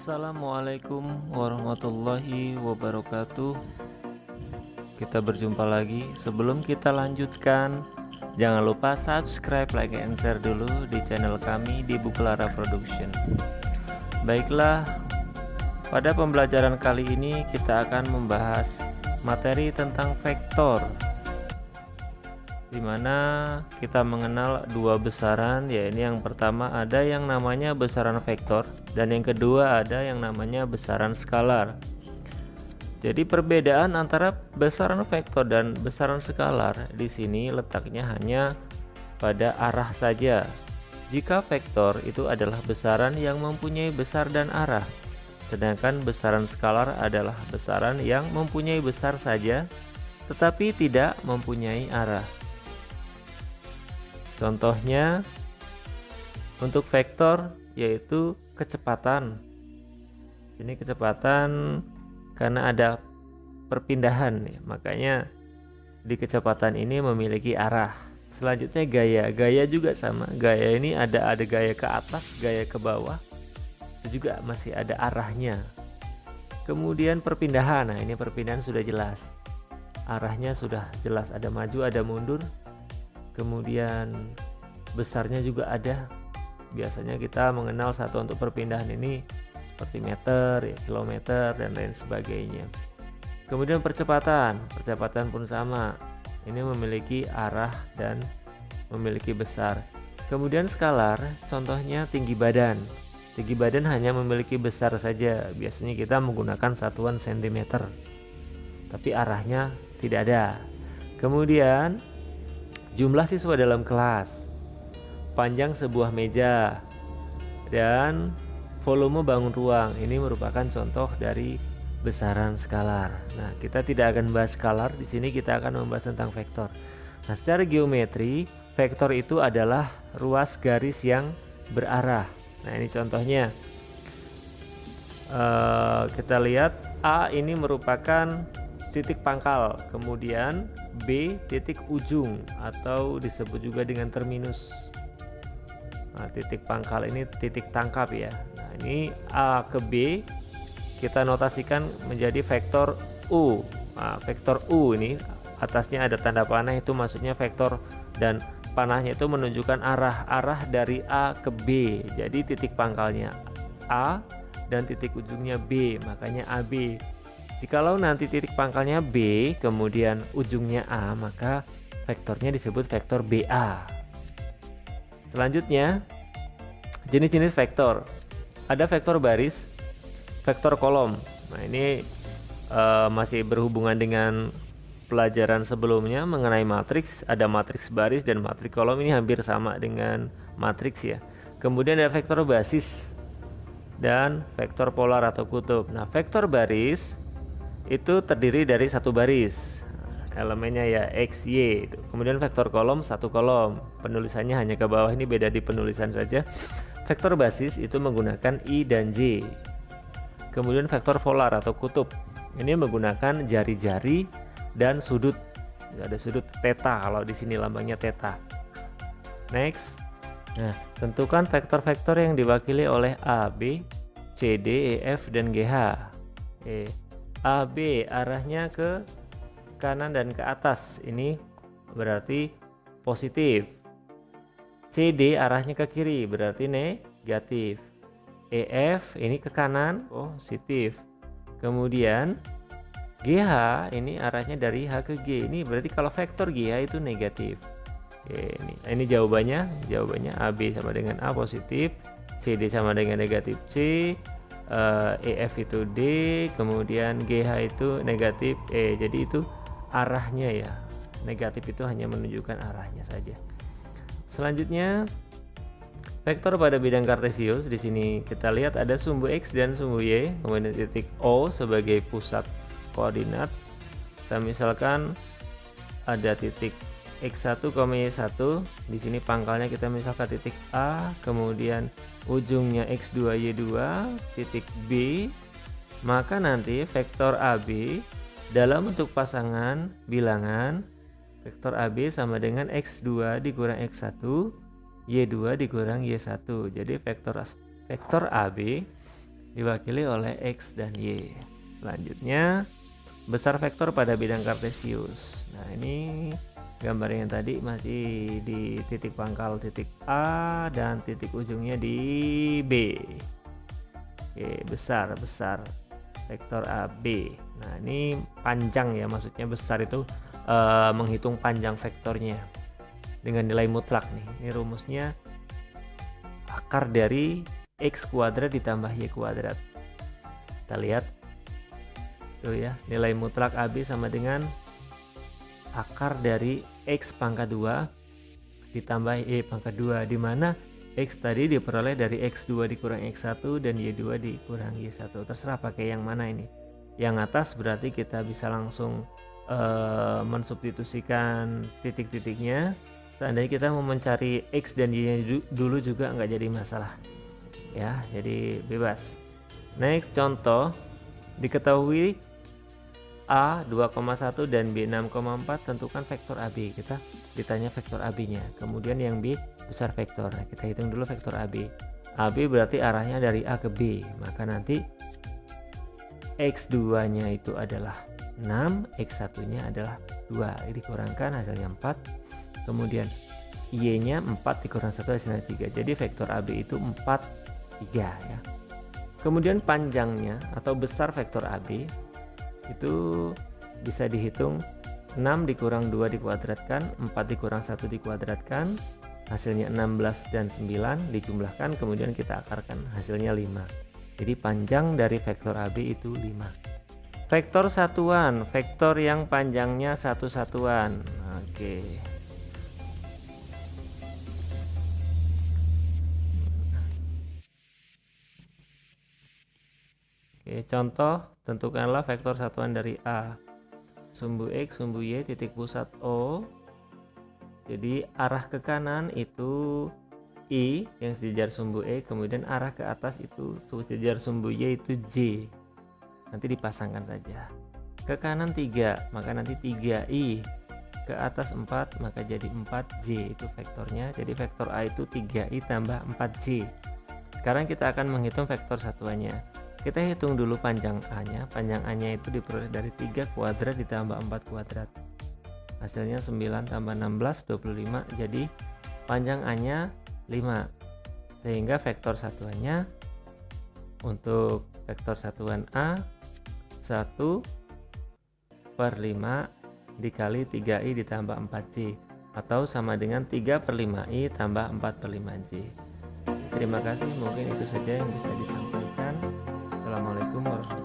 Assalamualaikum warahmatullahi wabarakatuh. Kita berjumpa lagi. Sebelum kita lanjutkan, jangan lupa subscribe, like, and share dulu di channel kami di Buklara Production. Baiklah, pada pembelajaran kali ini kita akan membahas materi tentang vektor, dimana kita mengenal dua besaran, yaitu yang pertama ada yang namanya besaran vektor dan yang kedua ada yang namanya besaran skalar. Jadi perbedaan antara besaran vektor dan besaran skalar di sini letaknya hanya pada arah saja. Jika vektor itu adalah besaran yang mempunyai besar dan arah, sedangkan besaran skalar adalah besaran yang mempunyai besar saja tetapi tidak mempunyai arah. Contohnya untuk vektor yaitu kecepatan. Ini kecepatan karena ada perpindahan ya, makanya di kecepatan ini memiliki arah. Selanjutnya gaya juga sama. Gaya ini ada gaya ke atas, gaya ke bawah. Itu juga masih ada arahnya. Kemudian perpindahan. Nah, ini perpindahan sudah jelas. Arahnya sudah jelas, ada maju, ada mundur. Kemudian besarnya juga ada. Biasanya kita mengenal satuan untuk perpindahan ini seperti meter, ya, kilometer, dan lain sebagainya. Kemudian percepatan pun sama. Ini memiliki arah dan memiliki besar. Kemudian skalar, contohnya tinggi badan. Tinggi badan hanya memiliki besar saja. Biasanya kita menggunakan satuan cm, tapi arahnya tidak ada. Kemudian jumlah siswa dalam kelas, panjang sebuah meja, dan volume bangun ruang. Ini merupakan contoh dari besaran skalar. Nah, kita tidak akan bahas skalar di sini, kita akan membahas tentang vektor. Nah, secara geometri, vektor itu adalah ruas garis yang berarah. Nah, ini contohnya. Kita lihat A ini merupakan titik pangkal, kemudian B titik ujung atau disebut juga dengan terminus. Nah, titik pangkal ini titik tangkap ya. Nah, ini A ke B kita notasikan menjadi vektor U. Nah, vektor U ini atasnya ada tanda panah, itu maksudnya vektor, dan panahnya itu menunjukkan arah dari A ke B. Jadi titik pangkalnya A dan titik ujungnya B, makanya AB. Jikalau nanti titik pangkalnya B kemudian ujungnya A, maka vektornya disebut vektor BA. Selanjutnya, jenis-jenis vektor. Ada vektor baris, vektor kolom. Nah, ini masih berhubungan dengan pelajaran sebelumnya mengenai matriks. Ada matriks baris dan matriks kolom, ini hampir sama dengan matriks ya. Kemudian ada vektor basis dan vektor polar atau kutub. Nah, vektor baris itu terdiri dari satu baris, elemennya ya X, Y itu. Kemudian vektor kolom satu kolom, penulisannya hanya ke bawah, ini beda di penulisan saja. Vektor basis itu menggunakan I dan J. Kemudian vektor polar atau kutub, ini menggunakan jari-jari dan sudut. Ada sudut theta, kalau di sini lambangnya theta. Next. Nah, tentukan vektor-vektor yang diwakili oleh A, B, C, D, E, F, dan G, H. AB arahnya ke kanan dan ke atas, ini berarti positif. CD arahnya ke kiri, berarti negatif. EF ini ke kanan, positif. Kemudian GH ini arahnya dari H ke G, ini berarti kalau vektor GH itu negatif. Oke, ini jawabannya AB sama dengan A positif, CD sama dengan negatif C, EF itu D, kemudian GH itu negatif E. Jadi itu arahnya ya. Negatif itu hanya menunjukkan arahnya saja. Selanjutnya, vektor pada bidang kartesius. Di sini kita lihat ada sumbu X dan sumbu Y, kemudian titik O sebagai pusat koordinat. Kita misalkan ada titik X1, Y1. Di sini pangkalnya kita misalkan titik A, kemudian ujungnya X2, Y2, titik B. Maka nanti vektor AB dalam bentuk pasangan bilangan, vektor AB sama dengan X2 dikurang X1, Y2 dikurang Y1. Jadi vektor AB diwakili oleh X dan Y. Selanjutnya besar vektor pada bidang kartesius. Nah, ini gambar yang tadi masih di titik pangkal titik A dan titik ujungnya di B. Oke, besar vektor AB. Nah, ini panjang ya, maksudnya besar itu menghitung panjang vektornya dengan nilai mutlak nih. Ini rumusnya akar dari X kuadrat ditambah Y kuadrat. Kita lihat tuh ya, nilai mutlak AB sama dengan akar dari X pangkat 2 ditambah Y pangkat 2, di mana X tadi diperoleh dari X2 dikurang X1 dan Y2 dikurang Y1. Terserah pakai yang mana ini. Yang atas berarti kita bisa langsung mensubstitusikan titik-titiknya. Seandainya kita mau mencari X dan Y dulu juga nggak jadi masalah ya, jadi bebas. Next, contoh, diketahui A 2,1 dan B 6,4, tentukan vektor AB. Kita ditanya vektor AB nya, kemudian yang B besar vektor. Nah, kita hitung dulu vektor AB. AB berarti arahnya dari A ke B, maka nanti X2 nya itu adalah 6, X1 nya adalah 2, dikurangkan hasilnya 4, kemudian Y nya 4 dikurang 1 hasilnya 3, jadi vektor AB itu 4, 3 ya. Kemudian panjangnya atau besar vektor AB itu bisa dihitung 6 dikurang 2 dikuadratkan, 4 dikurang 1 dikuadratkan, hasilnya 16 dan 9 dijumlahkan, kemudian kita akarkan, hasilnya 5. Jadi panjang dari vektor AB itu 5. Vektor satuan, vektor yang panjangnya satu satuan. Oke. Oke, contoh, tentukanlah vektor satuan dari A. Sumbu X, sumbu Y, titik pusat O. Jadi arah ke kanan itu I yang sejajar sumbu E, kemudian arah ke atas itu sejajar sumbu Y itu J. Nanti dipasangkan saja. Ke kanan 3, maka nanti 3I. Ke atas 4, maka jadi 4J, itu vektornya. Jadi vektor A itu 3I tambah 4J. Sekarang kita akan menghitung vektor satuannya. Kita hitung dulu panjang A-nya. Panjang A-nya itu diperoleh dari 3 kuadrat ditambah 4 kuadrat. Hasilnya 9 tambah 16, 25. Jadi panjang A-nya 5. Sehingga vektor satuannya untuk vektor satuan A 1/5 dikali 3I ditambah 4J, atau sama dengan 3/5I tambah 4/5J. Terima kasih, mungkin itu saja yang bisa disampaikan. Assalamualaikum warahmatullahi wabarakatuh.